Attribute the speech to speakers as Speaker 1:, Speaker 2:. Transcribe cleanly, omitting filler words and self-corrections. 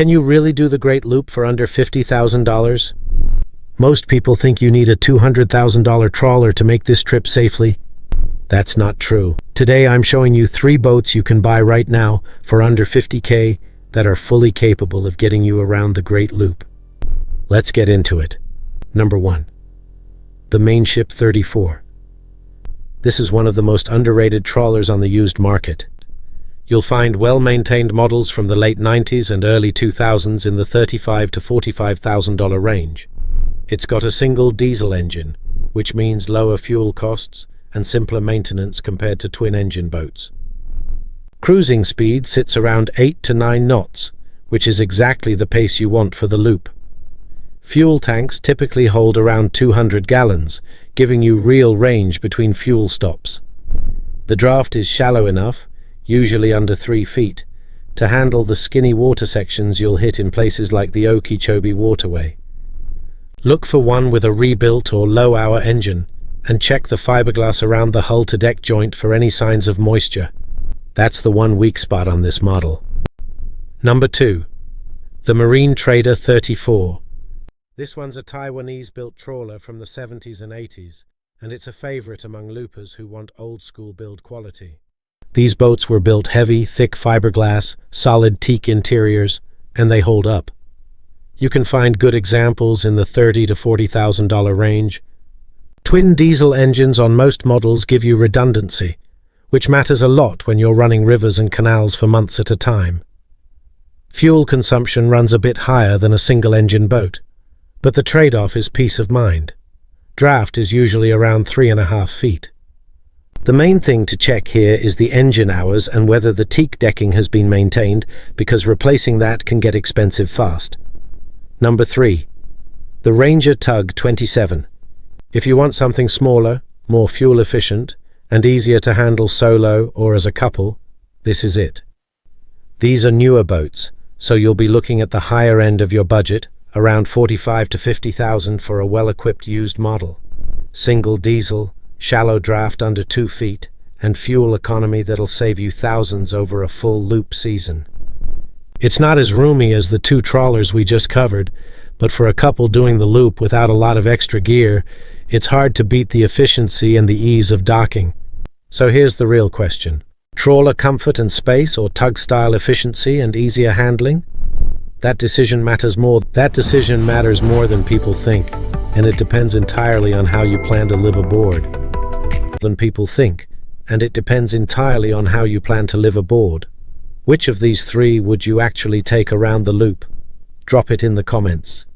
Speaker 1: Can you really do the Great Loop for under $50,000? Most people think you need a $200,000 trawler to make this trip safely. That's not true. Today I'm showing you 3 boats you can buy right now for under $50K that are fully capable of getting you around the Great Loop. Let's get into it. Number 1. The Mainship 34. This is one of the most underrated trawlers on the used market. You'll find well-maintained models from the late 90s and early 2000s in the $35,000 to $45,000 range. It's got a single diesel engine, which means lower fuel costs and simpler maintenance compared to twin-engine boats. Cruising speed sits around 8 to 9 knots, which is exactly the pace you want for the loop. Fuel tanks typically hold around 200 gallons, giving you real range between fuel stops. The draft is shallow enough, usually under 3 feet, to handle the skinny water sections you'll hit in places like the Okeechobee Waterway. Look for one with a rebuilt or low-hour engine, and check the fiberglass around the hull-to-deck joint for any signs of moisture. That's the one weak spot on this model. Number 2. The Marine Trader 34. This one's a Taiwanese-built trawler from the 70s and 80s, and it's a favorite among loopers who want old-school build quality. These boats were built heavy, thick fiberglass, solid teak interiors, and they hold up. You can find good examples in the $30,000 to $40,000 range. Twin diesel engines on most models give you redundancy, which matters a lot when you're running rivers and canals for months at a time. Fuel consumption runs a bit higher than a single-engine boat, but the trade-off is peace of mind. Draft is usually around 3.5 feet. The main thing to check here is the engine hours and whether the teak decking has been maintained, because replacing that can get expensive fast. Number 3. The Ranger Tug 27. If you want something smaller, more fuel efficient, and easier to handle solo or as a couple, this is it. These are newer boats, so you'll be looking at the higher end of your budget, around $45,000 to $50,000 for a well-equipped used model. Single diesel, shallow draft under 2 feet, and fuel economy that'll save you thousands over a full loop season. It's not as roomy as the 2 trawlers we just covered, but for a couple doing the loop without a lot of extra gear, it's hard to beat the efficiency and the ease of docking. So here's the real question. Trawler comfort and space, or tug-style efficiency and easier handling? That decision matters more than people think, and it depends entirely on how you plan to live aboard. Which of these 3 would you actually take around the loop? Drop it in the comments.